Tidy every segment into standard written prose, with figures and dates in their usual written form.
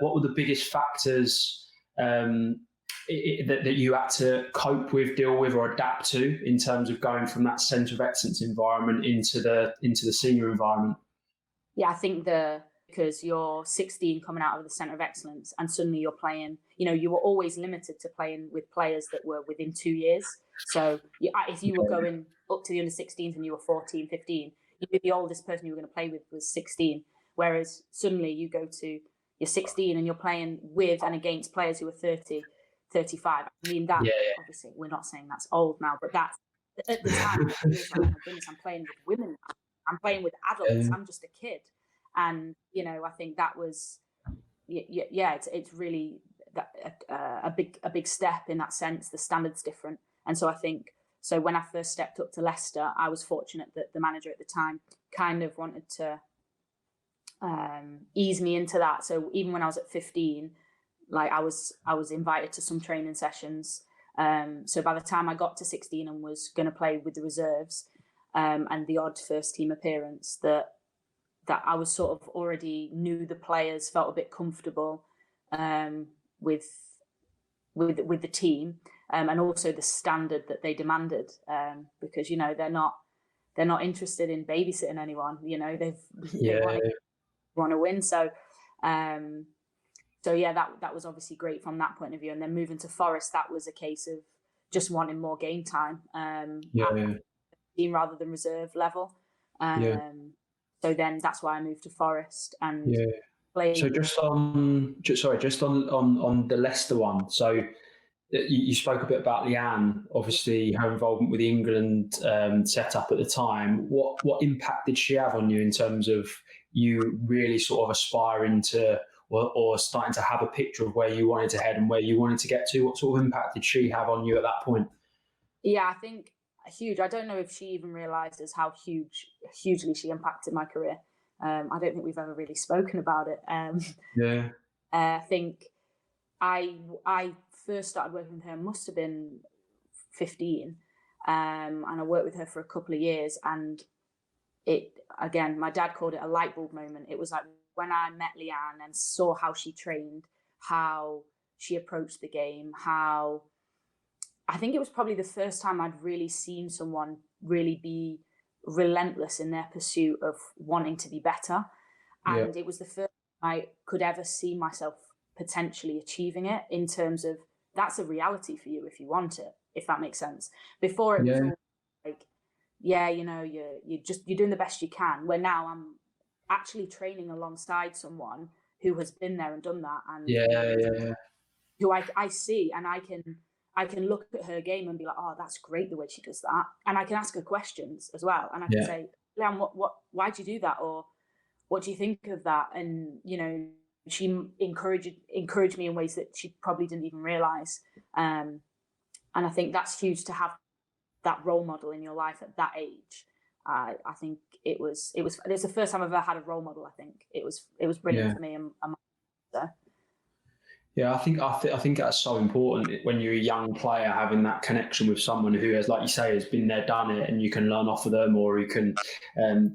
what were the biggest factors that you had to cope with, deal with, or adapt to in terms of going from that centre of excellence environment into the senior environment? Yeah, I think because you're 16 coming out of the centre of excellence and suddenly you're playing, you were always limited to playing with players that were within 2 years. So if you were going up to the under 16s and you were 14, 15, the oldest person you were going to play with was 16. Whereas suddenly you go to, you're 16 and you're playing with and against players who are 30, 35. I mean, that obviously we're not saying that's old now, but that's at the time it feels like, oh my goodness, I'm playing with women now. I'm playing with adults. I'm just a kid. And, I think that was, it's really a big step in that sense. The standard's different. And so I think, when I first stepped up to Leicester, I was fortunate that the manager at the time kind of wanted to ease me into that. So even when I was at 15, like I was invited to some training sessions. So by the time I got to 16 and was going to play with the reserves and the odd first team appearance, that I was sort of already knew the players, felt a bit comfortable with the team, and also the standard that they demanded, because they're not interested in babysitting anyone. They want to win. So that was obviously great from that point of view. And then moving to Forest, that was a case of just wanting more game time, team rather than reserve level. So then that's why I moved to Forest and played. So just on the Leicester one. So you spoke a bit about Leanne, obviously her involvement with the England setup at the time. What impact did she have on you in terms of you really sort of aspiring to or starting to have a picture of where you wanted to head and where you wanted to get to? What sort of impact did she have on you at that point? Yeah, I think huge. I don't know if she even realises how hugely she impacted my career. I don't think we've ever really spoken about it. I think I first started working with her, must have been 15, and I worked with her for a couple of years. And again, my dad called it a light bulb moment. It was like when I met Leanne and saw how she trained, how she approached the game, how I think it was probably the first time I'd really seen someone really be relentless in their pursuit of wanting to be better. And it was the first time I could ever see myself potentially achieving it, in terms of that's a reality for you if you want it, if that makes sense. Before it was all like, you're doing the best you can, where now I'm actually training alongside someone who has been there and done that, and who I see, and I can look at her game and be like, oh, that's great the way she does that. And I can ask her questions as well. And I can say, Leanne, why'd you do that? Or what do you think of that? And, she encouraged me in ways that she probably didn't even realise. And I think that's huge to have that role model in your life at that age. I think it was the first time I've ever had a role model. I think it was brilliant for me and my sister. Yeah, I think that's so important when you're a young player, having that connection with someone who has, like you say, has been there, done it, and you can learn off of them, or who can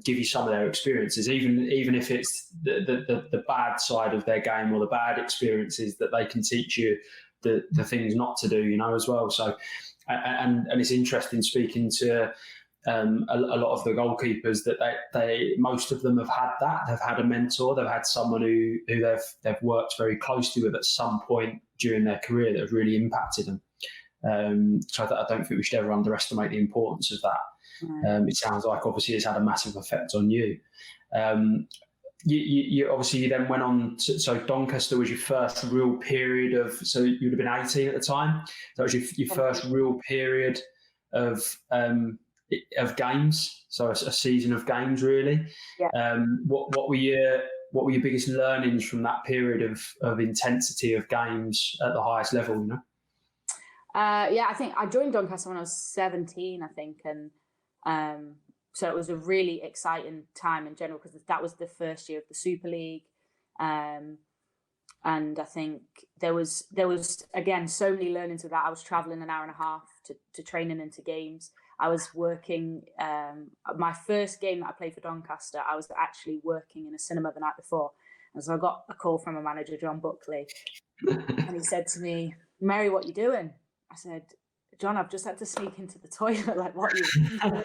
give you some of their experiences, even if it's the bad side of their game or the bad experiences, that they can teach you the things not to do, as well. So, and it's interesting speaking to a lot of the goalkeepers that most of them have had that. They've had a mentor. They've had someone who they've worked very closely with at some point during their career that have really impacted them. So I don't think we should ever underestimate the importance of that. It sounds like obviously it's had a massive effect on you. You obviously then went on to, so Doncaster was your first real period of, so you'd have been 18 at the time. That was your first real period of games, so a season of games, really. What were your biggest learnings from that period of intensity of games at the highest level? I think I joined Doncaster when I was 17, I think, and so it was a really exciting time in general, because that was the first year of the Super League, and I think there was again so many learnings with that. I was travelling an hour and a half to training and to games. I was working, my first game that I played for Doncaster, I was actually working in a cinema the night before. And so I got a call from a manager, John Buckley, and he said to me, "Mary, what are you doing?" I said, "John, I've just had to sneak into the toilet. Like, what are you doing?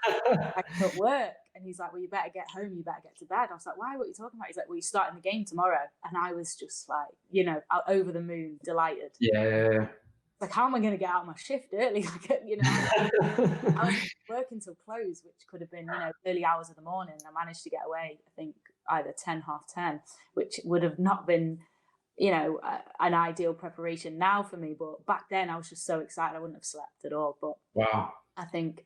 I can at work." And he's like, "Well, you better get home. You better get to bed." I was like, "Why? What are you talking about?" He's like, "Well, you're starting the game tomorrow." And I was just like, you know, over the moon, delighted. Yeah. Like, how am I going to get out of my shift early? Like, you know, I was working till close, which could have been, you know, early hours of the morning. I managed to get away, I think, either 10, 10:30, which would have not been, you know, an ideal preparation now for me. But back then I was just so excited. I wouldn't have slept at all. But Wow. I think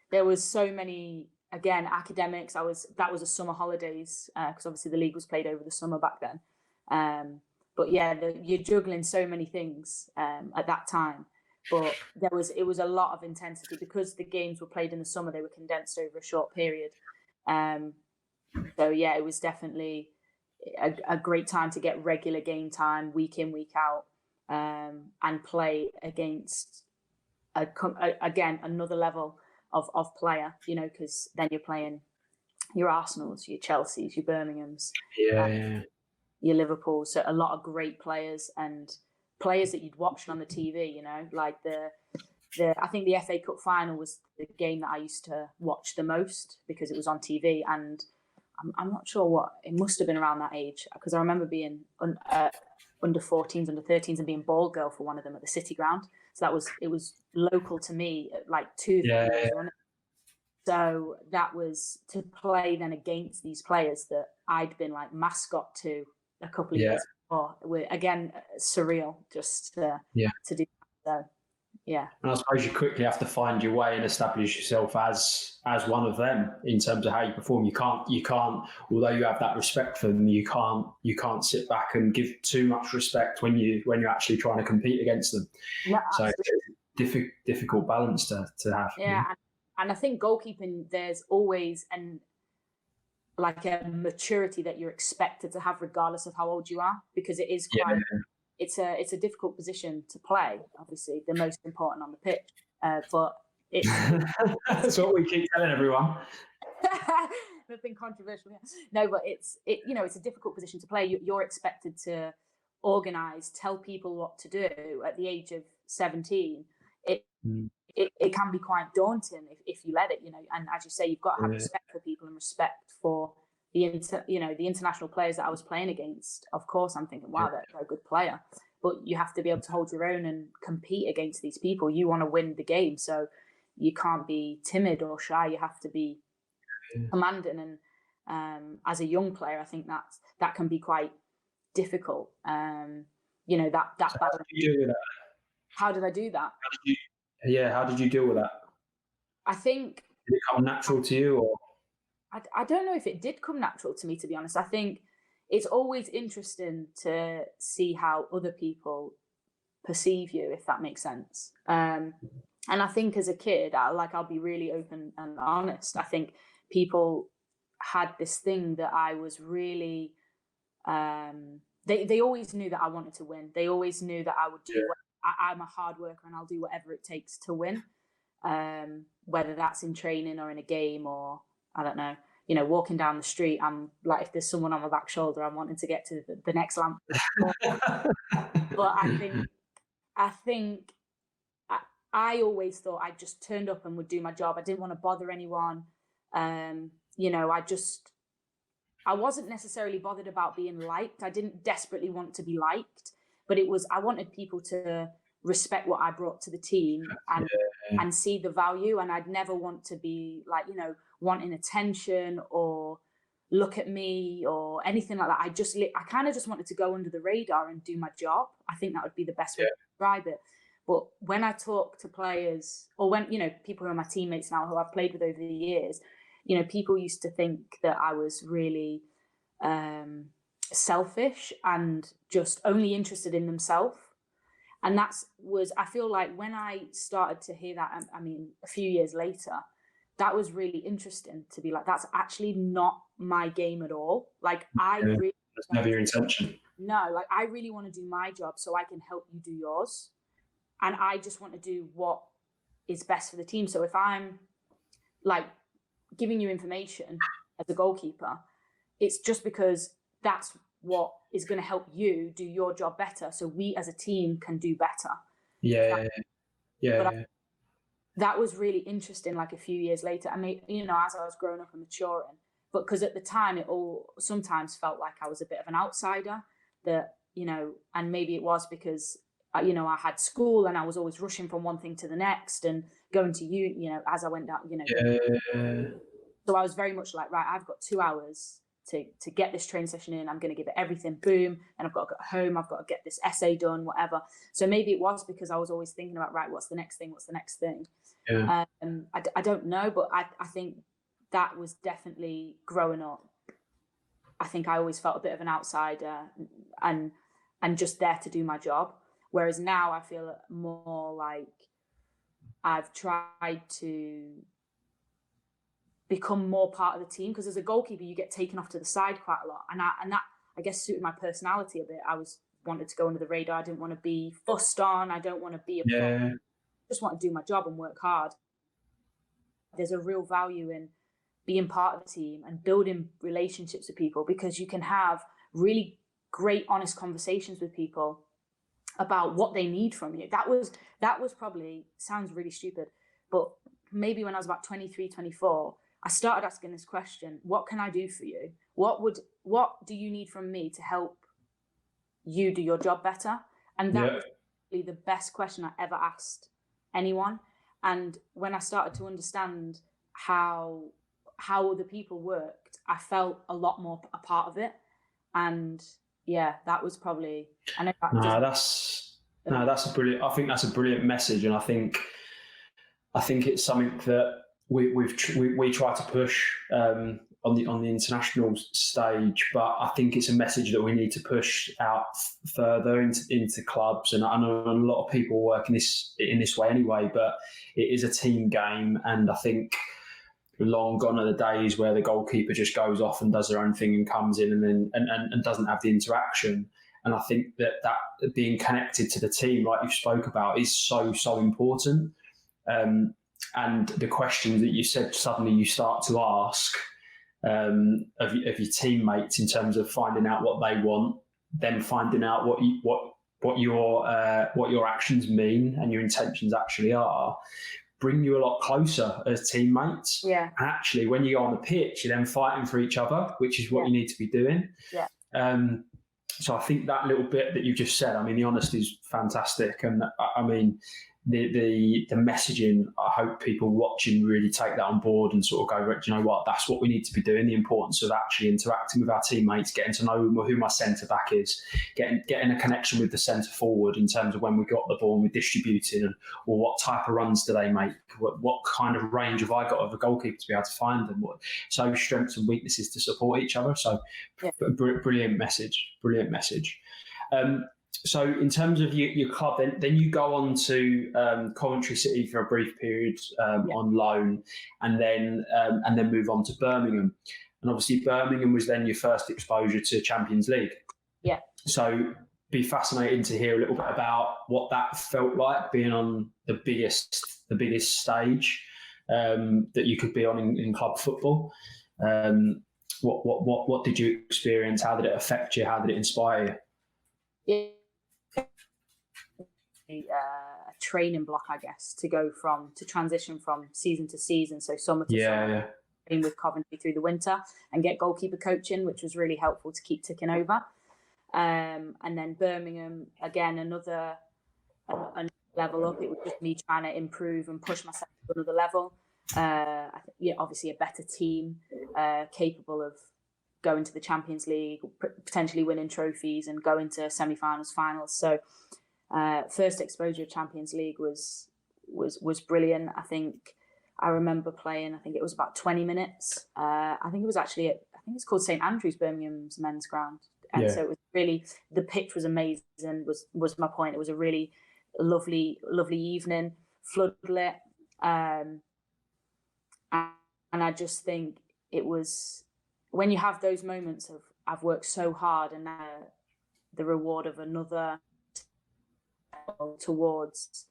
there was so many, again, academics. that was a summer holidays, because obviously the league was played over the summer back then. But yeah, you're juggling so many things at that time. But it was a lot of intensity because the games were played in the summer. They were condensed over a short period. So yeah, it was definitely a great time to get regular game time, week in, week out, and play against again another level of player. You know, because then you're playing your Arsenals, your Chelseas, your Birminghams. Yeah. Your Liverpool, so a lot of great players and players that you'd watched on the TV, you know, like I think the FA Cup final was the game that I used to watch the most because it was on TV, and I'm not sure what, it must have been around that age because I remember being under 14s, under 13s and being ball girl for one of them at the City ground. So it was local to me, like 2 years running. So that was to play then against these players that I'd been like mascot to a couple of years before. Again, surreal just to do that. So, yeah. And I suppose you quickly have to find your way and establish yourself as one of them in terms of how you perform. You can't, although you have that respect for them, you can't sit back and give too much respect when you're actually trying to compete against them. No, so it's a difficult balance to have. Yeah, and I think goalkeeping, there's always like a maturity that you're expected to have regardless of how old you are, because it is quite it's a difficult position to play, obviously the most important on the pitch, but it's that's what we keep telling everyone. Nothing controversial. No, but it's a difficult position to play. You're expected to organize, tell people what to do at the age of 17. It can be quite daunting if you let it, you know. And as you say, you've got to have respect for people and respect for the international players that I was playing against. Of course, I'm thinking, wow, they're a good player, but you have to be able to hold your own and compete against these people. You want to win the game, so you can't be timid or shy. You have to be commanding. And as a young player, I think that can be quite difficult. You know, that balance. How did you deal with that? How did I do that? How did you deal with that? I think, did it come natural to you, or I don't know if it did come natural to me, to be honest. I think it's always interesting to see how other people perceive you, if that makes sense. And I think as a kid, I'll be really open and honest. I think people had this thing that I was really, they always knew that I wanted to win. They always knew that I would do I'm a hard worker and I'll do whatever it takes to win, whether that's in training or in a game, or I don't know, you know, walking down the street. I'm like, if there's someone on my back shoulder, I'm wanting to get to the next lamp. But I think I always thought I just turned up and would do my job. I didn't want to bother anyone. You know, I wasn't necessarily bothered about being liked. I didn't desperately want to be liked, but I wanted people to respect what I brought to the team and see the value. And I'd never want to be like, you know, wanting attention or look at me or anything like that. I kind of just wanted to go under the radar and do my job. I think that would be the best way to describe it. But when I talk to players, or when, you know, people who are my teammates now who I've played with over the years, you know, people used to think that I was really selfish and just only interested in themselves. And I feel like when I started to hear that, I mean, a few years later, that was really interesting to be like, that's actually not my game at all. Like, that's never your intention. No, like, I really want to do my job so I can help you do yours. And I just want to do what is best for the team. So if I'm like giving you information as a goalkeeper, it's just because that's what is going to help you do your job better, so we as a team can do better. That was really interesting. Like a few years later, I mean, you know, as I was growing up and maturing, but because at the time it all sometimes felt like I was a bit of an outsider, that, you know, and maybe it was because, you know, I had school and I was always rushing from one thing to the next and going to you know, as I went down, you know. So I was very much like, right, I've got 2 hours to get this training session in. I'm going to give it everything, boom. And I've got to go home. I've got to get this essay done, whatever. So maybe it was because I was always thinking about, right, what's the next thing? What's the next thing? I don't know, but I think that was definitely growing up. I think I always felt a bit of an outsider and just there to do my job. Whereas now I feel more like I've tried to become more part of the team, because as a goalkeeper you get taken off to the side quite a lot, and that I guess suited my personality a bit. I wanted to go under the radar. I didn't want to be fussed on. I don't want to be a problem. I just want to do my job and work hard. There's a real value in being part of the team and building relationships with people, because you can have really great honest conversations with people about what they need from you. That was probably, sounds really stupid, but maybe when I was about 23, 24, I started asking this question: what can I do for you? What do you need from me to help you do your job better? And that was really the best question I ever asked anyone. And when I started to understand how other people worked, I felt a lot more a part of it. And yeah, that was probably, I know that that's a brilliant, I think that's a brilliant message. And I think it's something that we try to push on the international stage, but I think it's a message that we need to push out further into clubs. And I know a lot of people work in this way anyway, but it is a team game, and I think long gone are the days where the goalkeeper just goes off and does their own thing and comes in and doesn't have the interaction. And I think that being connected to the team, like you spoke about, is so important. And the questions that you said suddenly you start to ask of your teammates in terms of finding out what they want, then finding out what your actions mean and your intentions actually are, bring you a lot closer as teammates. Yeah. And actually, when you go on the pitch, you're then fighting for each other, which is what you need to be doing. Yeah. So I think that little bit that you just said, I mean, the honesty is fantastic. And I mean, the messaging, I hope people watching really take that on board and sort of go, do you know what, that's what we need to be doing. The importance of actually interacting with our teammates, getting to know who my centre back is, getting a connection with the centre forward in terms of when we got the ball and we're distributing, and or what type of runs do they make, what kind of range have I got of a goalkeeper to be able to find them, so strengths and weaknesses to support each other. So brilliant message. So in terms of your club, then you go on to Coventry City for a brief period on loan, and then move on to Birmingham. And obviously Birmingham was then your first exposure to Champions League. Yeah. So be fascinating to hear a little bit about what that felt like, being on the biggest stage that you could be on in club football. What did you experience? How did it affect you? How did it inspire you? Yeah. A training block, I guess, to transition from season to season. So summer to summer, train with Coventry through the winter and get goalkeeper coaching, which was really helpful to keep ticking over. And then Birmingham, again, another level up. It was just me trying to improve and push myself to another level. Obviously a better team, capable of going to the Champions League, potentially winning trophies and going to semi-finals, finals. So first exposure to Champions League was brilliant. I think I remember playing, I think it was about 20 minutes. I think it was actually it's called St Andrews, Birmingham's men's ground. And so it was really, the pitch was amazing, was my point. It was a really lovely evening, floodlit. And I just think it was, when you have those moments of, I've worked so hard, and now the reward of another towards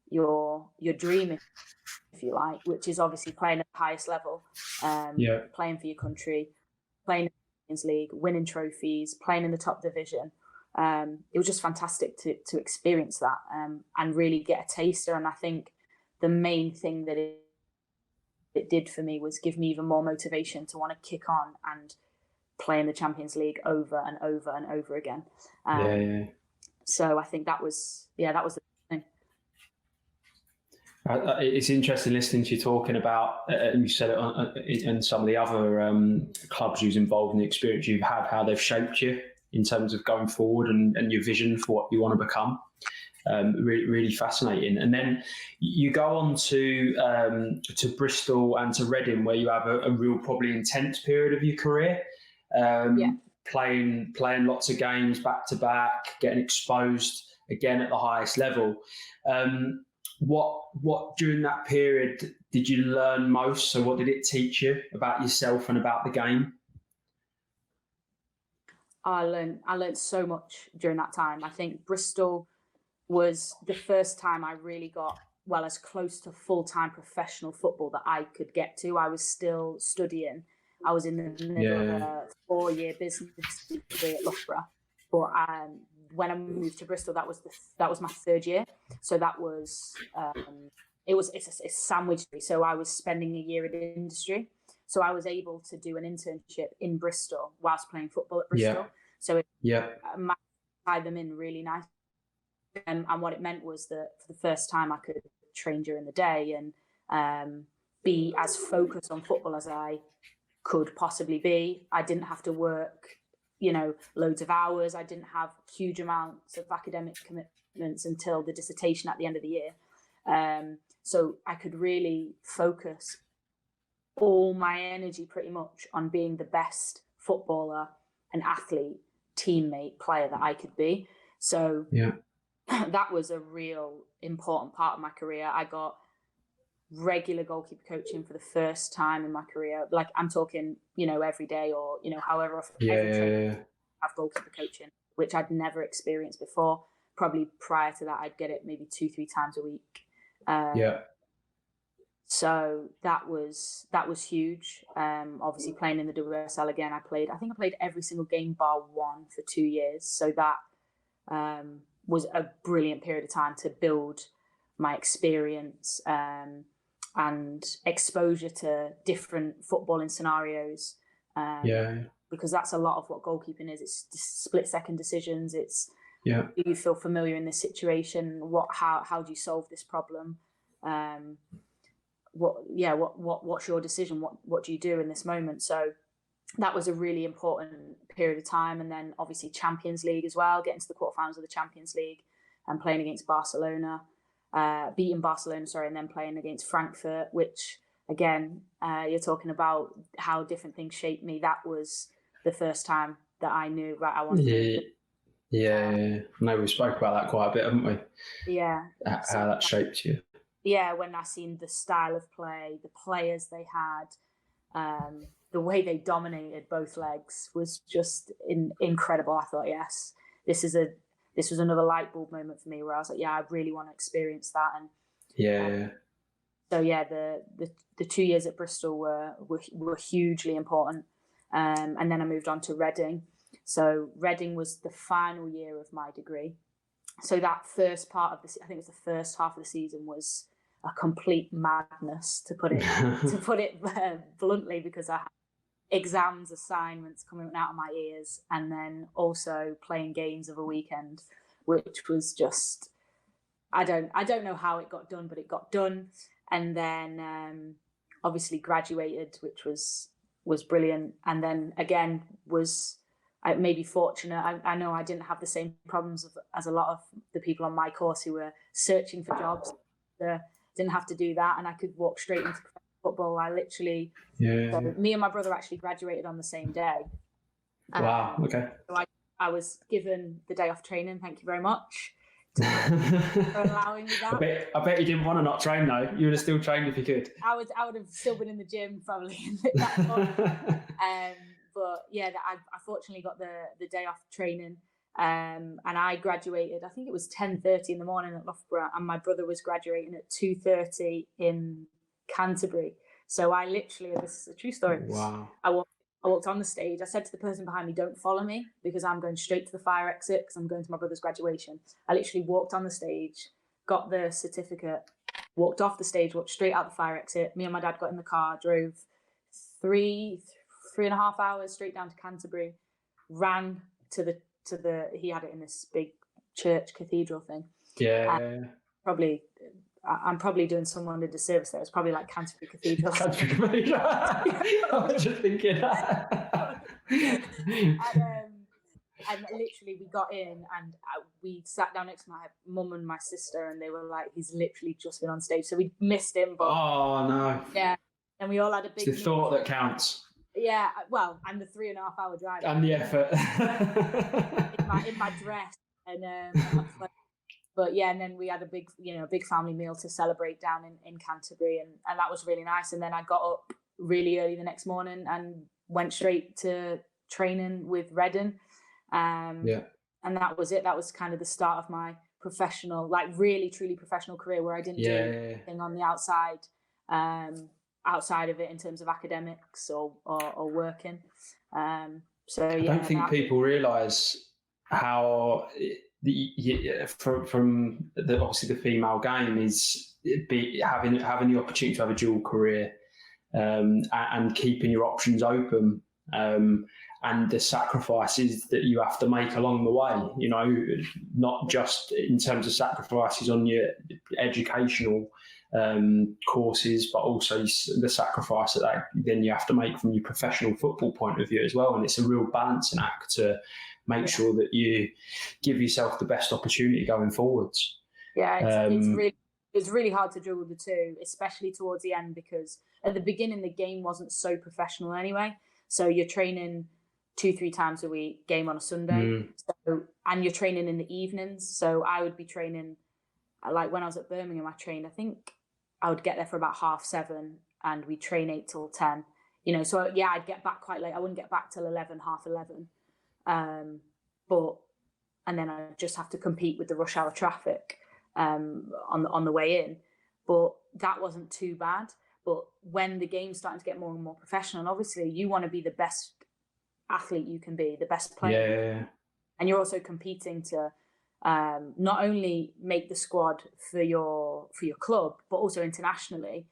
your dream, if you like, which is obviously playing at the highest level, playing for your country, playing Champions League, winning trophies, playing in the top division. It was just fantastic to experience that and really get a taster. And I think the main thing that it did for me was give me even more motivation to want to kick on and play in the Champions League over and over and over again. So I think that was the thing. It's interesting listening to you talking about, and you said it in some of the other clubs you've involved in, the experience you've had, how they've shaped you in terms of going forward and your vision for what you want to become. Really, really fascinating. And then you go on to Bristol and to Reading, where you have a real, probably intense period of your career. Playing lots of games back to back, getting exposed again at the highest level. What during that period did you learn most? So what did it teach you about yourself and about the game? I learned so much during that time. I think Bristol was the first time I really got as close to full-time professional football that I could get to. I was still studying. I was in the middle of a 4-year business degree at Loughborough, but when I moved to Bristol, that was my 3rd year. So that was it's a sandwich degree. So I was spending a year in industry. So I was able to do an internship in Bristol whilst playing football at Bristol. So it tied them in really nice. And what it meant was that for the first time I could train during the day and be as focused on football as I could possibly be. I didn't have to work, loads of hours. I didn't have huge amounts of academic commitments until the dissertation at the end of the year. So I could really focus all my energy pretty much on being the best footballer and athlete, teammate, player that I could be. So that was a real important part of my career. I got regular goalkeeper coaching for the first time in my career. Like I'm talking, every day or, however often have goalkeeper coaching, which I'd never experienced before. Probably prior to that, I'd get it maybe 2-3 times a week. So that was huge. Obviously playing in the WSL again, I think I played every single game bar one for 2 years. So that was a brilliant period of time to build my experience and exposure to different footballing scenarios. Because that's a lot of what goalkeeping is. It's split-second decisions. It's do you feel familiar in this situation? How do you solve this problem? What's your decision? What do you do in this moment? So that was a really important period of time. And then obviously Champions League as well, getting to the quarterfinals of the Champions League and playing against Barcelona, beating Barcelona, and then playing against Frankfurt, which again, you're talking about how different things shaped me. That was the first time that I knew I wanted to. No, we spoke about that quite a bit, haven't we? Yeah. How that shaped you. Yeah, when I seen the style of play, the players they had, the way they dominated both legs was just incredible. I thought, yes, this was another light bulb moment for me where I was like, I really want to experience that. And so the 2 years at Bristol were hugely important. And then I moved on to Reading. So Reading was the final year of my degree. So that first part of I think it was the first half of the season was a complete madness, to put it bluntly, because I had exams, assignments coming out of my ears, and then also playing games of a weekend, which was just I don't know how it got done, but it got done. And then obviously graduated, which was brilliant. And then again I may be fortunate. I know I didn't have the same problems as a lot of the people on my course who were searching for jobs. Didn't have to do that, and I could walk straight into football. I literally, so me and my brother actually graduated on the same day. Wow. Okay. So I was given the day off training. Thank you very much for allowing me that. I bet you didn't want to not train though. You would have still trained if you could. I would have still been in the gym probably at that point. But I fortunately got the day off training. And I graduated, I think it was 10:30 in the morning at Loughborough, and my brother was graduating at 2:30 in Canterbury. So I literally, this is a true story. Wow. I walked I walked on the stage. I said to the person behind me, don't follow me because I'm going straight to the fire exit because I'm going to my brother's graduation. I literally walked on the stage, got the certificate, walked off the stage, walked straight out the fire exit. Me and my dad got in the car, drove 3.5 hours straight down to Canterbury, ran to the, he had it in this big church cathedral thing. Yeah. I'm probably doing someone a disservice there. It's probably like Canterbury Cathedral. Canterbury Cathedral. I was just thinking that. And literally we got in and we sat down next to my mum and my sister, and they were like, he's literally just been on stage. So we missed him. But oh, no. Yeah. And we all had a big... It's the thought that counts. Yeah, well, and the 3.5 hour drive. And the effort. in my dress. And but yeah, and then we had a big family meal to celebrate down in Canterbury, and that was really nice. And then I got up really early the next morning and went straight to training with Reading. And that was it. That was kind of the start of my professional, like really truly professional career, where I didn't do anything on the outside of it in terms of academics or working. I don't think people realise how from obviously the female game is having the opportunity to have a dual career, and keeping your options open, and the sacrifices that you have to make along the way, not just in terms of sacrifices on your educational courses, but also the sacrifice that then you have to make from your professional football point of view as well. And it's a real balancing act to make sure that you give yourself the best opportunity going forwards. Yeah, it's really hard to juggle the two, especially towards the end, because at the beginning the game wasn't so professional anyway. So you're training 2-3 times a week, game on a Sunday, and you're training in the evenings. So I would be training, like when I was at Birmingham, I think I would get there for about 7:30, and we train 8 till 10. So yeah, I'd get back quite late. I wouldn't get back till 11, 11:30. And then I just have to compete with the rush hour traffic on the way in. But that wasn't too bad. But when the game's starting to get more and more professional, and obviously you want to be the best athlete you can be, the best player, and you're also competing to not only make the squad for your club, but also internationally.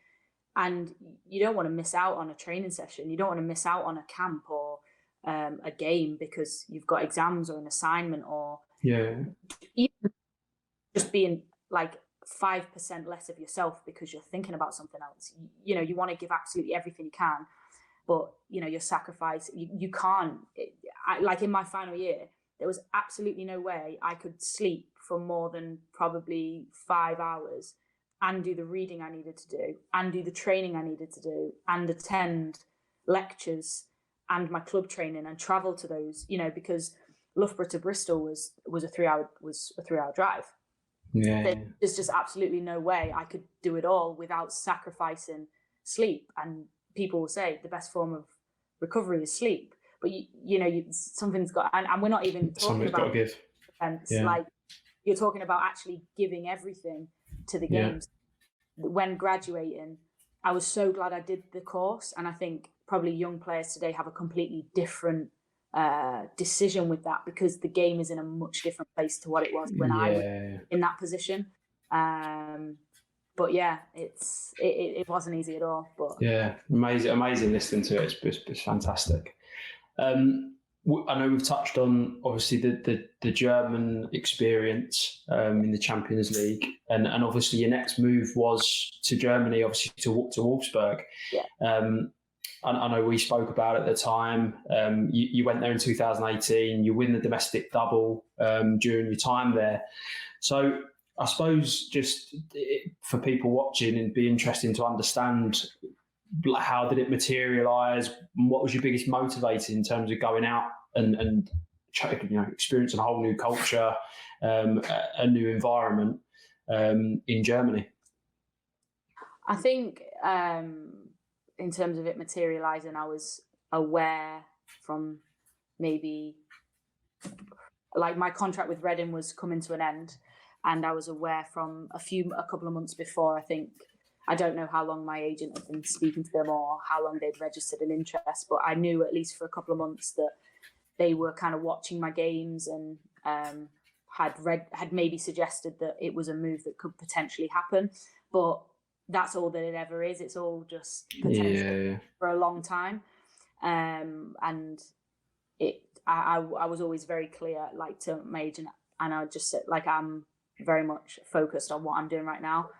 And you don't want to miss out on a training session. You don't want to miss out on a camp or a game because you've got exams or an assignment, or even just being like 5% less of yourself because you're thinking about something else. You want to give absolutely everything you can, but your sacrifice, you can't. Like in my final year, there was absolutely no way I could sleep for more than probably 5 hours and do the reading I needed to do and do the training I needed to do and attend lectures and my club training and travel to those, because Loughborough to Bristol was a 3-hour drive. There's just absolutely no way I could do it all without sacrificing sleep. And people will say the best form of recovery is sleep, but something's got, and we're not even talking about defense. Like you're talking about actually giving everything to the games. When graduating, I was so glad I did the course, and I think probably young players today have a completely different decision with that, because the game is in a much different place to what it was when I was in that position. But yeah, it wasn't easy at all. But amazing listening to it. It's fantastic. I know we've touched on obviously the German experience in the Champions League, and obviously your next move was to Germany, obviously to Wolfsburg. I know we spoke about it at the time. You went there in 2018. You win the domestic double during your time there. So I suppose just for people watching, it'd be interesting to understand how did it materialise? What was your biggest motivator in terms of going out and experiencing a whole new culture, a new environment in Germany? I think in terms of it materialising, I was aware from maybe like my contract with Reading was coming to an end, and I was aware from a couple of months before, I think I don't know how long my agent had been speaking to them or how long they'd registered an interest, but I knew at least for a couple of months that they were kind of watching my games and had maybe suggested that it was a move that could potentially happen. But that's all that it ever is. It's all just potential for a long time. And I was always very clear, like, to my agent, and I just said, like, I'm very much focused on what I'm doing right now.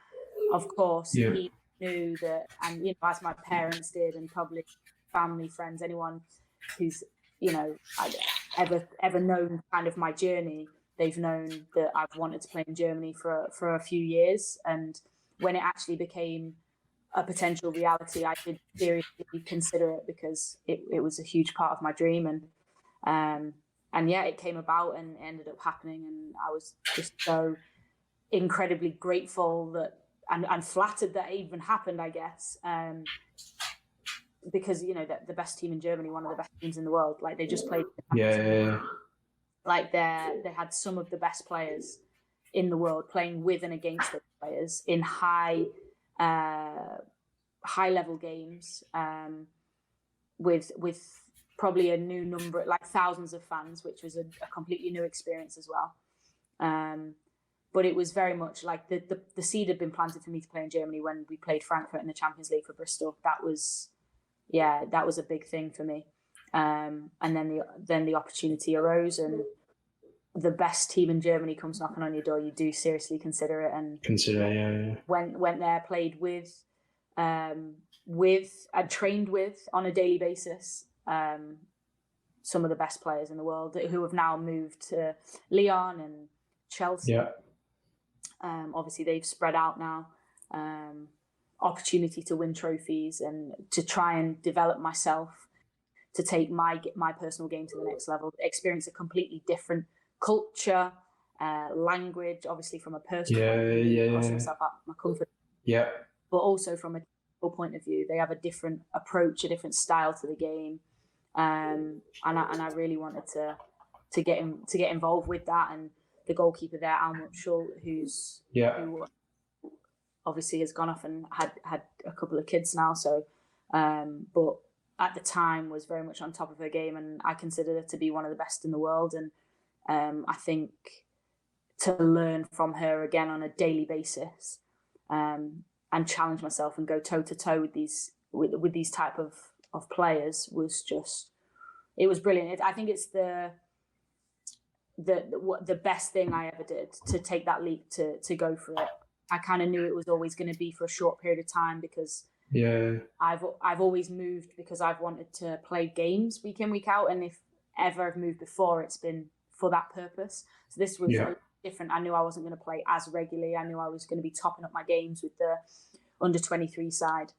Of course, he knew that, and, you know, as my parents did, and probably family, friends, anyone who's, you know, ever known kind of my journey, they've known that I've wanted to play in Germany for a few years. And when it actually became a potential reality, I did seriously consider it, because it was a huge part of my dream. And yeah, it came about and ended up happening. And I was just so incredibly grateful that, and flattered that it even happened, I guess. Because, you know, the best team in Germany, one of the best teams in the world, like, they just played. Like, they had some of the best players in the world playing with and against those players in high level games, with probably a new number, like thousands of fans, which was a completely new experience as well. But it was very much like the seed had been planted for me to play in Germany when we played Frankfurt in the Champions League for Bristol. That was a big thing for me. And then the opportunity arose, and the best team in Germany comes knocking on your door. You do seriously consider it, and went there, played with and trained with on a daily basis some of the best players in the world, who have now moved to Lyon and Chelsea. Obviously they've spread out now. Opportunity to win trophies and to try and develop myself, to take my personal game to the next level, experience a completely different culture, language, obviously from a personal point of view, push myself out my comfort. But also from a technical point of view, they have a different approach, a different style to the game. And I really wanted to get involved with that. And the goalkeeper there, Almut Schul, who obviously has gone off and had a couple of kids now. So, but at the time was very much on top of her game, and I consider her to be one of the best in the world. And I think to learn from her again on a daily basis, and challenge myself and go toe to toe with these type of players was just, it was brilliant. I think it's the best thing I ever did, to take that leap, to go for it. I kind of knew it was always going to be for a short period of time, because I've always moved because I've wanted to play games week in, week out, and if ever I've moved before, it's been for that purpose. So this was different. I knew I wasn't going to play as regularly. I knew I was going to be topping up my games with the under 23 side,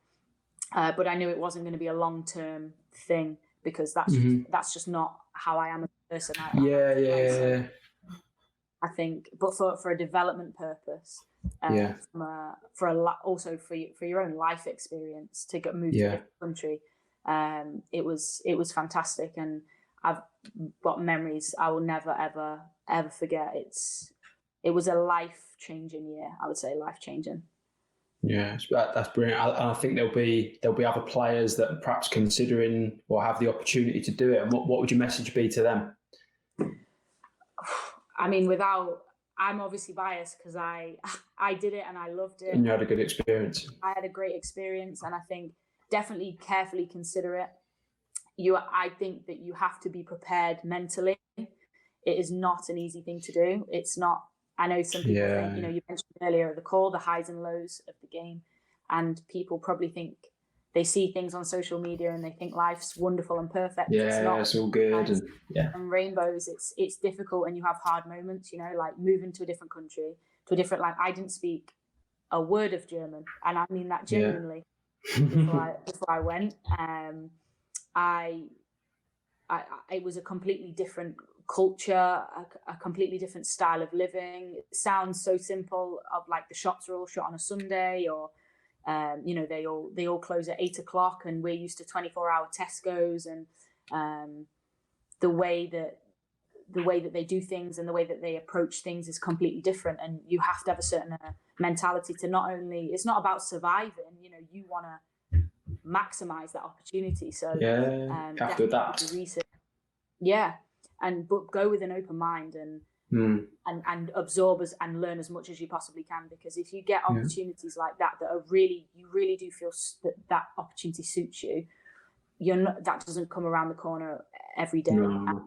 but I knew it wasn't going to be a long-term thing, because that's just not how I am as a person. I think, but for a development purpose, also for your own life experience, to move to a different country, it was fantastic, and I've got memories I will never ever forget. It was a life-changing year. I would say life-changing. Yeah, that's brilliant. I think there'll be other players that are perhaps considering or have the opportunity to do it. And what would your message be to them? I mean, I'm obviously biased, because I did it and I loved it. And you had a good experience. I had a great experience, and I think definitely carefully consider it. I think that you have to be prepared mentally. It is not an easy thing to do. It's not. I know some people think, you mentioned earlier the call, the highs and lows of the game, and people probably think they see things on social media and they think life's wonderful and perfect. It's all good and rainbows. It's difficult, and you have hard moments. Like moving to a different country, to a different land. I didn't speak a word of German, and I mean that genuinely. Before I went, it was a completely different culture, a completely different style of living. It sounds so simple, of like the shops are all shut on a Sunday, or they all close at 8:00, and we're used to 24-hour Tesco's, and the way that they do things and the way that they approach things is completely different, and you have to have a certain mentality to not only, it's not about surviving, you know, you want to maximize that opportunity. So you have to adapt. Yeah, but go with an open mind and absorb and learn as much as you possibly can, because if you get opportunities like that are really, you really do feel that opportunity suits you, that doesn't come around the corner every day. And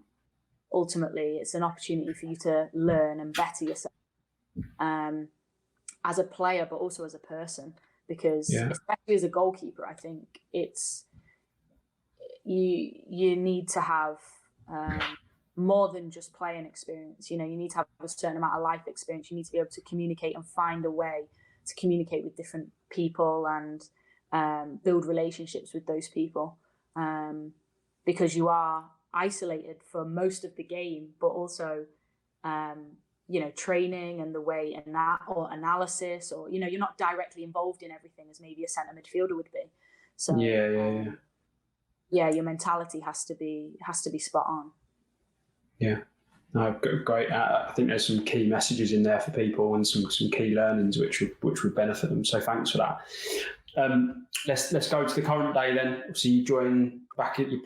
ultimately, it's an opportunity for you to learn and better yourself as a player, but also as a person, because especially as a goalkeeper, I think it's you need to have more than just playing experience. You know, you need to have a certain amount of life experience. You need to be able to communicate and find a way to communicate with different people and build relationships with those people, because you are isolated for most of the game, but also you know, training and the way or analysis, or, you know, you're not directly involved in everything as maybe a centre midfielder would be. So your mentality has to be spot on. Yeah, no, great. I think there's some key messages in there for people and some key learnings which would benefit them. So thanks for that. Let's go to the current day then. So you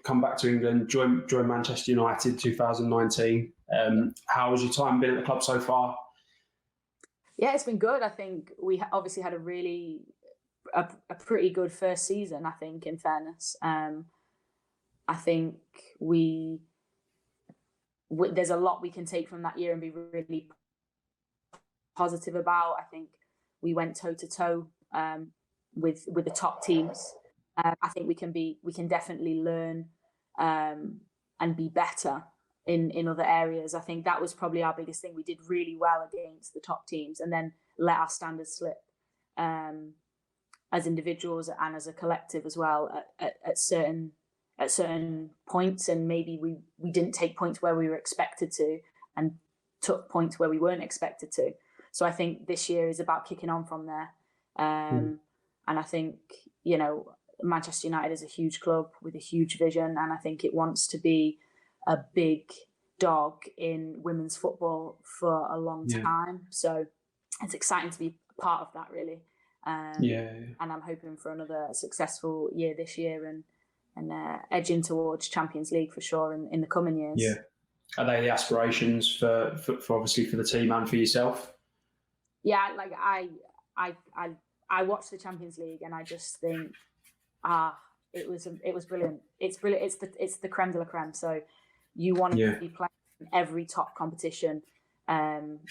come back to England, join Manchester United 2019. How has your time been at the club so far? Yeah, it's been good. I think we obviously had a pretty good first season, I think, in fairness. I think there's a lot we can take from that year and be really positive about. I think we went toe to toe with the top teams. I think we can definitely learn and be better in other areas. I think that was probably our biggest thing. We did really well against the top teams and then let our standards slip as individuals and as a collective as well at certain points, and maybe we didn't take points where we were expected to and took points where we weren't expected to. So I think this year is about kicking on from there. And I think, you know, Manchester United is a huge club with a huge vision, and I think it wants to be a big dog in women's football for a long time. So it's exciting to be part of that, really. And I'm hoping for another successful year this year and edging towards Champions League for sure in the coming years. Yeah. Are they the aspirations for obviously for the team and for yourself? Yeah, like I watched the Champions League and I just think it was brilliant. It's brilliant. It's the creme de la creme. So you want to be playing in every top competition, and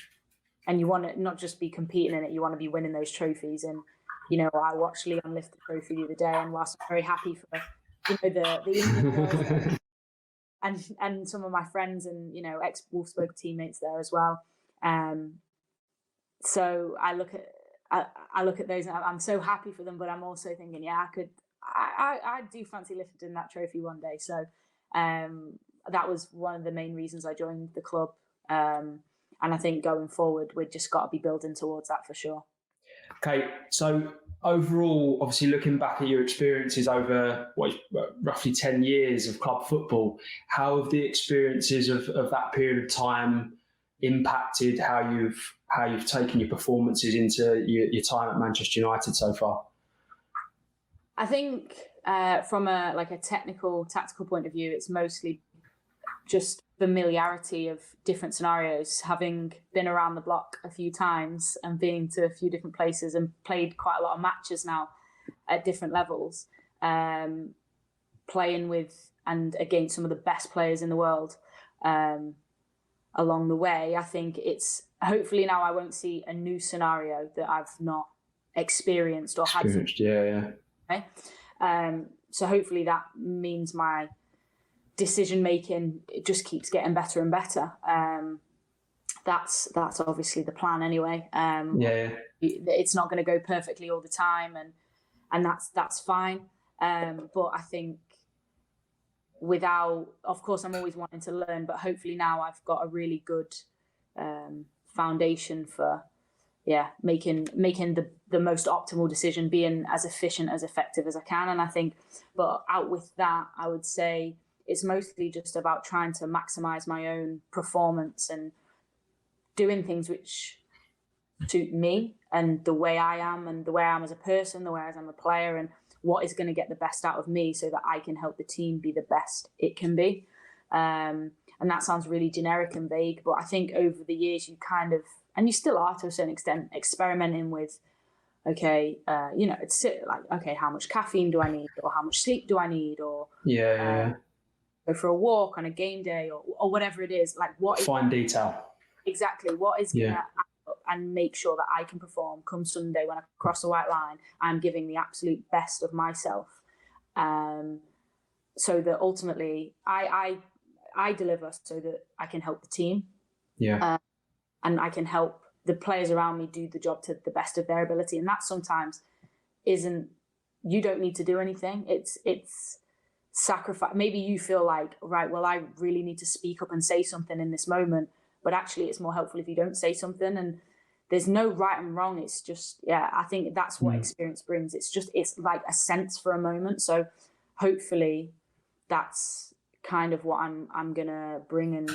you want to not just be competing in it. You want to be winning those trophies. And you know, I watched Leon lift the trophy the other day, and whilst I'm very happy for the Indian girls and some of my friends and, you know, ex-Wolfsburg teammates there as well. So I look at those and I'm so happy for them, but I'm also thinking, I do fancy lifting that trophy one day. So that was one of the main reasons I joined the club. And I think going forward, we've just got to be building towards that for sure. Okay, so overall, obviously looking back at your experiences over roughly 10 years of club football, how have the experiences of that period of time impacted how you've taken your performances into your time at Manchester United so far? I think from a tactical point of view, it's mostly just familiarity of different scenarios, having been around the block a few times and been to a few different places and played quite a lot of matches now at different levels, playing with and against some of the best players in the world along the way. I think it's hopefully now I won't see a new scenario that I've not experienced or had. Okay? So hopefully that means my decision making, it just keeps getting better and better. That's obviously the plan anyway. It's not going to go perfectly all the time, and that's fine. But I think of course, I'm always wanting to learn, but hopefully now I've got a really good foundation for making the most optimal decision, being as efficient, as effective as I can. And I think, but out with that, I would say it's mostly just about trying to maximize my own performance and doing things which suit me and the way I am and the way I am as a person, the way I am a player, and what is going to get the best out of me so that I can help the team be the best it can be. And that sounds really generic and vague, but I think over the years you kind of, and you still are to a certain extent, experimenting with, okay, it's like, okay, how much caffeine do I need, or how much sleep do I need, or go for a walk on a game day, or whatever it is. Like, what fine detail. Exactly, what is going to and make sure that I can perform come Sunday when I cross the white line. I'm giving the absolute best of myself, so that ultimately I deliver, so that I can help the team, and I can help the players around me do the job to the best of their ability. And that sometimes isn't, you don't need to do anything. It's sacrifice. Maybe you feel like, right, well, I really need to speak up and say something in this moment, but actually it's more helpful if you don't say something. And there's no right and wrong. It's just, I think that's what experience brings. It's like a sense for a moment. So hopefully that's kind of what I'm going to bring. And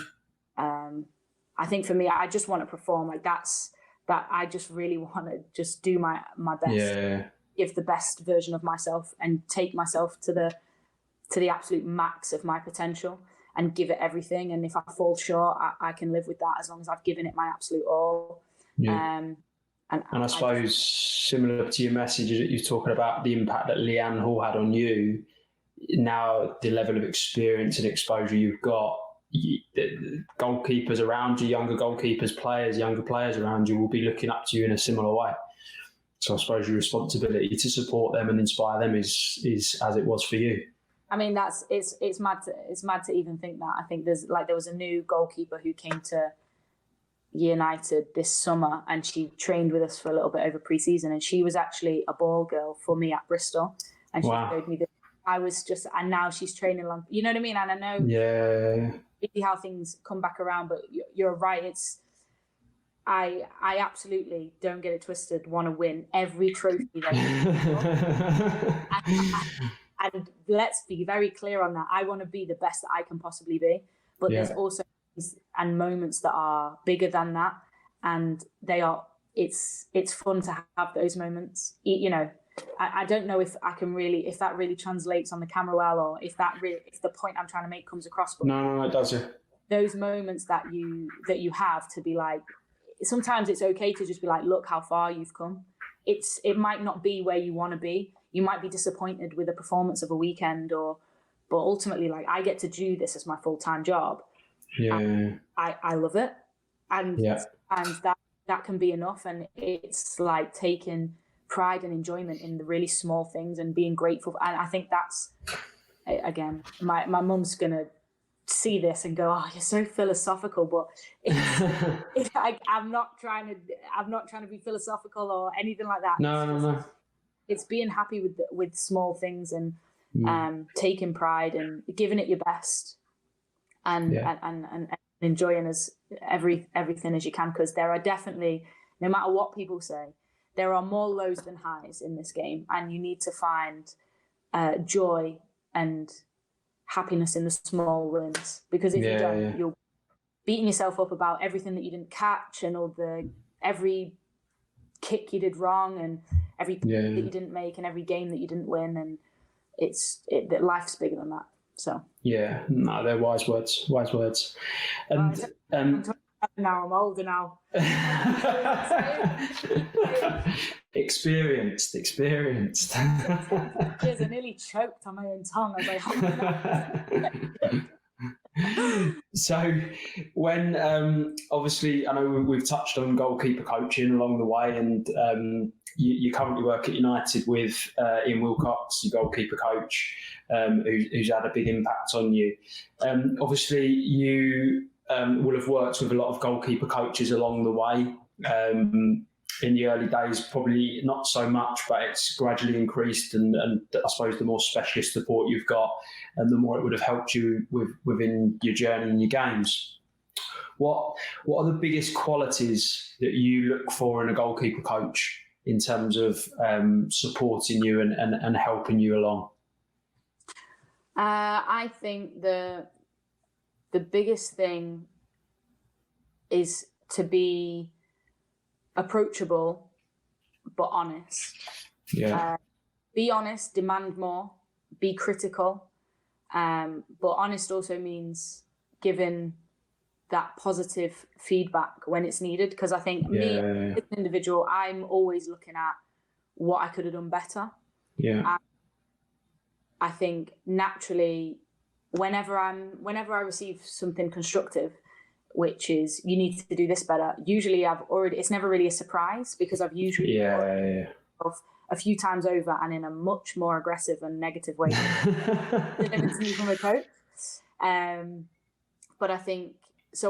I think for me, I just want to perform. Like that I just really want to just do my best, give the best version of myself and take myself to the absolute max of my potential and give it everything. And if I fall short, I can live with that as long as I've given it my absolute all. And I suppose similar to your message that you're talking about, the impact that Leanne Hall had on you, now the level of experience and exposure you've got, the goalkeepers around you, younger goalkeepers, younger players around you will be looking up to you in a similar way. So I suppose your responsibility to support them and inspire them is as it was for you. I mean, it's mad to even think that. I think there was a new goalkeeper who came to United this summer, and she trained with us for a little bit over pre-season, and she was actually a ball girl for me at Bristol, and she showed me that and now she's training along. You know what I mean? And I know how things come back around, but you're right. I absolutely, don't get it twisted, want to win every trophy and let's be very clear on that. I want to be the best that I can possibly be, but there's also and moments that are bigger than that, and it's fun to have those moments. I don't know if that really translates on the camera well, or if the point I'm trying to make comes across. But no, it does. Those moments that you have to be like, sometimes it's okay to just be like, look how far you've come. It might not be where you want to be. You might be disappointed with the performance of a weekend, but ultimately, like, I get to do this as my full-time job. I love it, and that can be enough. And it's like taking pride and enjoyment in the really small things and being grateful. And I think that's, again, my mum's gonna see this and go, "Oh, you're so philosophical," but I'm not trying to be philosophical or anything like that. No. It's being happy with small things and taking pride and giving it your best, and enjoying everything as you can, because there are definitely, no matter what people say, there are more lows than highs in this game, and you need to find joy and happiness in the small wins, because if you don't, you're beating yourself up about everything that you didn't catch and every kick you did wrong and every that you didn't make and every game that you didn't win, and life's bigger than that. So they're wise words. And now I'm older now. Experienced. Cheers, I nearly choked on my own tongue as I So when obviously, I know we've touched on goalkeeper coaching along the way, and you currently work at United with Ian Wilcox, your goalkeeper coach, who's had a big impact on you. Obviously, you will have worked with a lot of goalkeeper coaches along the way. In the early days, probably not so much, but it's gradually increased, and I suppose the more specialist support you've got, and the more it would have helped you within your journey and your games. What are the biggest qualities that you look for in a goalkeeper coach in terms of supporting you and helping you along? I think the biggest thing is to be approachable, but honest. Yeah. Be honest, demand more, be critical. But honest also means giving that positive feedback when it's needed. Because I think me as an individual, I'm always looking at what I could have done better. Yeah. And I think naturally, whenever I receive something constructive, which is you need to do this better, usually it's never really a surprise, because I've usually a few times over and in a much more aggressive and negative way delivered to me from a coach. But I think for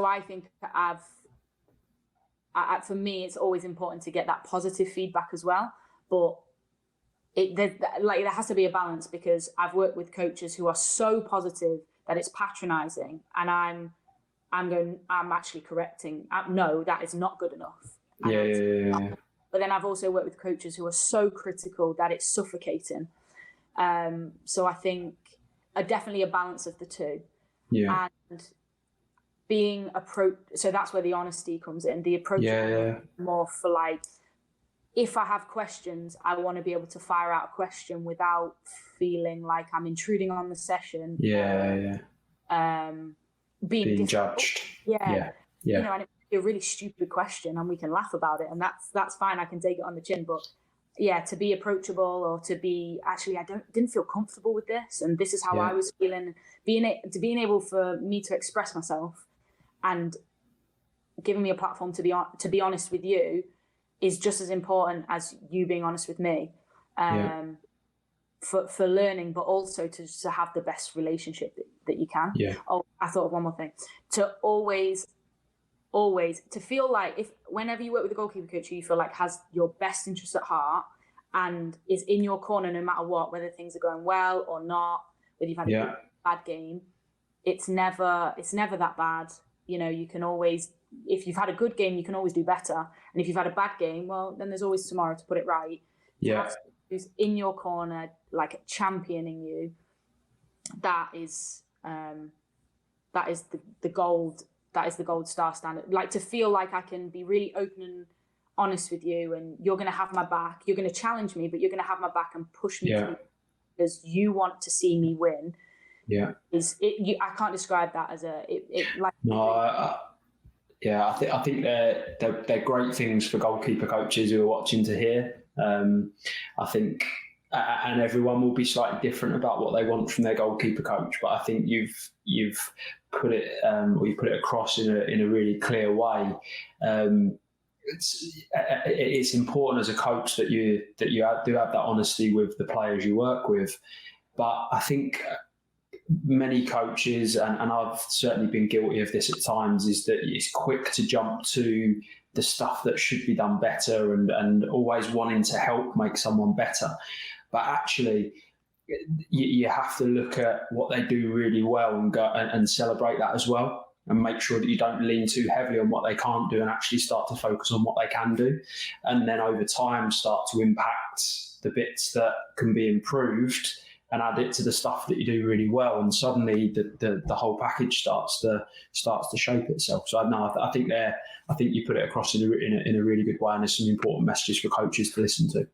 me, it's always important to get that positive feedback as well. But there has to be a balance, because I've worked with coaches who are so positive that it's patronizing, and I'm actually correcting. No, that is not good enough. But then I've also worked with coaches who are so critical that it's suffocating. So I think definitely a balance of the two. Yeah. And being so that's where the honesty comes in. The approach more for like, if I have questions, I want to be able to fire out a question without feeling like I'm intruding on the session. Being judged. And it a really stupid question, and we can laugh about it, and that's fine. I can take it on the chin. But to be approachable, or to be actually, didn't feel comfortable with this, and this is how I was feeling. Being able for me to express myself, and giving me a platform to be honest with you, is just as important as you being honest with me. For learning, but also to have the best relationship that you can. Oh, I thought of one more thing. To always to feel like, whenever you work with a goalkeeper coach who you feel like has your best interest at heart and is in your corner no matter what, whether things are going well or not, whether you've had a bad game, it's never that bad. You can always, if you've had a good game, you can always do better. And if you've had a bad game, well, then there's always tomorrow to put it right. Who's in your corner, like championing you, that is the gold. That is the gold star standard. Like, to feel like I can be really open and honest with you, and you're going to have my back. You're going to challenge me, but you're going to have my back and push me through, because you want to see me win. I can't describe that as I think they're great things for goalkeeper coaches who are watching to hear. I think, and everyone will be slightly different about what they want from their goalkeeper coach, but I think you've put it across in a really clear way. It's important as a coach that you do have that honesty with the players you work with, but I think many coaches, and I've certainly been guilty of this at times, is that it's quick to jump to the stuff that should be done better, and always wanting to help make someone better. But actually, you have to look at what they do really well and go and celebrate that as well, and make sure that you don't lean too heavily on what they can't do, and actually start to focus on what they can do. And then over time start to impact the bits that can be improved and add it to the stuff that you do really well. And suddenly the whole package starts to shape itself. So I think you put it across in a really good way, and there's some important messages for coaches to listen to.